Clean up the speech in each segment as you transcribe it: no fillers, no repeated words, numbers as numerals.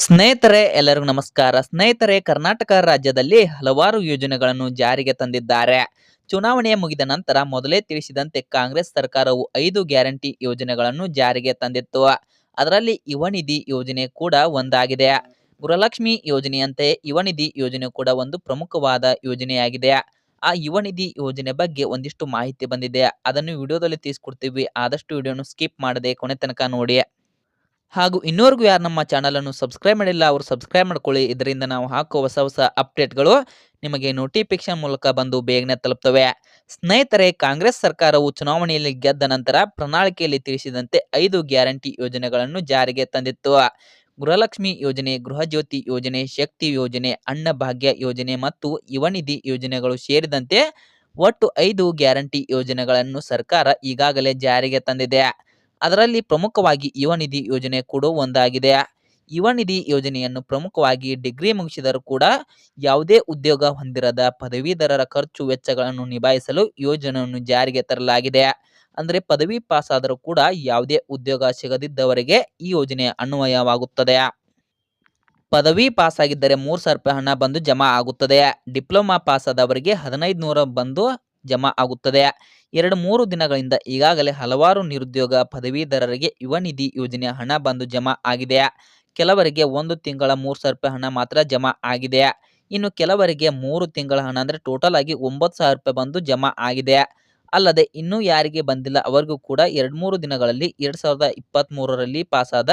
ಸ್ನೇಹಿತರೆ ಎಲ್ಲರಿಗೂ ನಮಸ್ಕಾರ. ಸ್ನೇಹಿತರೆ, ಕರ್ನಾಟಕ ರಾಜ್ಯದಲ್ಲಿ ಹಲವಾರು ಯೋಜನೆಗಳನ್ನು ಜಾರಿಗೆ ತಂದಿದ್ದಾರೆ. ಚುನಾವಣೆ ಮುಗಿದ ನಂತರ ಮೊದಲೇ ತಿಳಿಸಿದಂತೆ ಕಾಂಗ್ರೆಸ್ ಸರ್ಕಾರವು 5 ಗ್ಯಾರಂಟಿ ಯೋಜನೆಗಳನ್ನು ಜಾರಿಗೆ ತಂದಿತ್ತು. ಅದರಲ್ಲಿ ಯುವನಿಧಿ ಯೋಜನೆ ಕೂಡ ಒಂದಾಗಿದೆ. ಗೃಹಲಕ್ಷ್ಮಿ ಯೋಜನೆಯಂತೆ ಯುವನಿಧಿ ಯೋಜನೆ ಕೂಡ ಒಂದು ಪ್ರಮುಖವಾದ ಯೋಜನೆಯಾಗಿದೆ. ಆ ಯುವನಿಧಿ ಯೋಜನೆ ಬಗ್ಗೆ ಒಂದಿಷ್ಟು ಮಾಹಿತಿ ಬಂದಿದೆ. ಅದನ್ನು ವಿಡಿಯೋದಲ್ಲಿ ತಿಳಿಸ್ಕೊಡ್ತೀವಿ. ಆದಷ್ಟು ವಿಡಿಯೋನು ಸ್ಕಿಪ್ ಮಾಡದೆ ಕೊನೆ ತನಕ ನೋಡಿ. ಹಾಗೂ ಇನ್ನೂವರೆಗೂ ಯಾರು ನಮ್ಮ ಚಾನಲನ್ನು ಸಬ್ಸ್ಕ್ರೈಬ್ ಮಾಡಿಲ್ಲ ಅವರು ಸಬ್ಸ್ಕ್ರೈಬ್ ಮಾಡ್ಕೊಳ್ಳಿ. ಇದರಿಂದ ನಾವು ಹಾಕುವ ಹೊಸ ಹೊಸ ಅಪ್ಡೇಟ್ಗಳು ನಿಮಗೆ ನೋಟಿಫಿಕೇಶನ್ ಮೂಲಕ ಬಂದು ಬೇಗನೆ ತಲುಪ್ತವೆ. ಸ್ನೇಹಿತರೆ, ಕಾಂಗ್ರೆಸ್ ಸರ್ಕಾರವು ಚುನಾವಣೆಯಲ್ಲಿ ಗೆದ್ದ ನಂತರ ಪ್ರಣಾಳಿಕೆಯಲ್ಲಿ ತಿಳಿಸಿದಂತೆ 5 ಗ್ಯಾರಂಟಿ ಯೋಜನೆಗಳನ್ನು ಜಾರಿಗೆ ತಂದಿತ್ತು. ಗೃಹಲಕ್ಷ್ಮಿ ಯೋಜನೆ, ಗೃಹಜ್ಯೋತಿ ಯೋಜನೆ, ಶಕ್ತಿ ಯೋಜನೆ, ಅನ್ನಭಾಗ್ಯ ಯೋಜನೆ ಮತ್ತು ಯುವನಿಧಿ ಯೋಜನೆಗಳು ಸೇರಿದಂತೆ ಒಟ್ಟು 5 ಗ್ಯಾರಂಟಿ ಯೋಜನೆಗಳನ್ನು ಸರ್ಕಾರ ಈಗಾಗಲೇ ಜಾರಿಗೆ ತಂದಿದೆ. ಅದರಲ್ಲಿ ಪ್ರಮುಖವಾಗಿ ಯುವನಿಧಿ ಯೋಜನೆ ಕೂಡ ಒಂದಾಗಿದೆ. ಯುವನಿಧಿ ಯೋಜನೆಯನ್ನು ಪ್ರಮುಖವಾಗಿ ಡಿಗ್ರಿ ಮುಗಿಸಿದರೂ ಕೂಡ ಯಾವುದೇ ಉದ್ಯೋಗ ಹೊಂದಿರದ ಪದವೀಧರರ ಖರ್ಚು ವೆಚ್ಚಗಳನ್ನು ನಿಭಾಯಿಸಲು ಯೋಜನೆಯನ್ನು ಜಾರಿಗೆ ತರಲಾಗಿದೆ. ಅಂದರೆ ಪದವಿ ಪಾಸ್ ಆದರೂ ಕೂಡ ಯಾವುದೇ ಉದ್ಯೋಗ ಸಿಗದಿದ್ದವರಿಗೆ ಈ ಯೋಜನೆ ಅನ್ವಯವಾಗುತ್ತದೆ. ಪದವಿ ಪಾಸ್ ಆಗಿದ್ದರೆ 3,000 ರೂಪಾಯಿ ಹಣ ಬಂದು ಜಮಾ ಆಗುತ್ತದೆ. ಡಿಪ್ಲೊಮಾ ಪಾಸ್ ಆದವರಿಗೆ 1,500 ಬಂದು ಜಮಾ ಆಗುತ್ತದೆ. 2-3 ದಿನಗಳಿಂದ ಈಗಾಗಲೇ ಹಲವಾರು ನಿರುದ್ಯೋಗ ಪದವೀಧರರಿಗೆ ಯುವನಿಧಿ ಯೋಜನೆ ಹಣ ಬಂದು ಜಮಾ ಆಗಿದೆ. ಕೆಲವರಿಗೆ 1 ತಿಂಗಳ 3,000 ರೂಪಾಯಿ ಹಣ ಮಾತ್ರ ಜಮಾ ಆಗಿದೆ. ಇನ್ನು ಕೆಲವರಿಗೆ 3 ತಿಂಗಳ ಹಣ ಅಂದರೆ ಟೋಟಲ್ ಆಗಿ 9,000 ರೂಪಾಯಿ ಬಂದು ಜಮಾ ಆಗಿದೆ. ಅಲ್ಲದೆ ಇನ್ನೂ ಯಾರಿಗೆ ಬಂದಿಲ್ಲ ಅವರಿಗೂ ಕೂಡ 2-3 ದಿನಗಳಲ್ಲಿ 2023ರಲ್ಲಿ ಪಾಸಾದ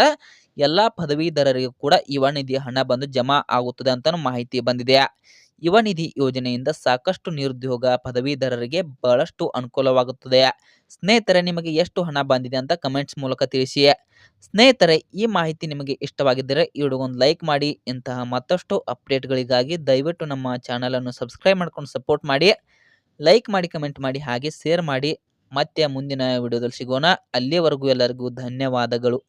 ಎಲ್ಲ ಪದವೀಧರರಿಗೂ ಕೂಡ ಯುವನಿಧಿ ಹಣ ಬಂದು ಜಮಾ ಆಗುತ್ತದೆ ಅಂತ ಮಾಹಿತಿ ಬಂದಿದೆ. ಯುವನಿಧಿ ಯೋಜನೆಯಿಂದ ಸಾಕಷ್ಟು ನಿರುದ್ಯೋಗ ಪದವೀಧರರಿಗೆ ಬಹಳಷ್ಟು ಅನುಕೂಲವಾಗುತ್ತದೆ. ಸ್ನೇಹಿತರೆ, ನಿಮಗೆ ಎಷ್ಟು ಹಣ ಬಂದಿದೆ ಅಂತ ಕಮೆಂಟ್ಸ್ ಮೂಲಕ ತಿಳಿಸಿ. ಸ್ನೇಹಿತರೆ, ಈ ಮಾಹಿತಿ ನಿಮಗೆ ಇಷ್ಟವಾಗಿದ್ದರೆ ಈ ವಿಡಿಯೋಗೊಂದು ಲೈಕ್ ಮಾಡಿ. ಇಂತಹ ಮತ್ತಷ್ಟು ಅಪ್ಡೇಟ್ಗಳಿಗಾಗಿ ದಯವಿಟ್ಟು ನಮ್ಮ ಚಾನಲನ್ನು ಸಬ್ಸ್ಕ್ರೈಬ್ ಮಾಡ್ಕೊಂಡು ಸಪೋರ್ಟ್ ಮಾಡಿ. ಲೈಕ್ ಮಾಡಿ, ಕಮೆಂಟ್ ಮಾಡಿ, ಹಾಗೆ ಶೇರ್ ಮಾಡಿ. ಮತ್ತೆ ಮುಂದಿನ ವಿಡಿಯೋದಲ್ಲಿ ಸಿಗೋಣ. ಅಲ್ಲಿಯವರೆಗೂ ಎಲ್ಲರಿಗೂ ಧನ್ಯವಾದಗಳು.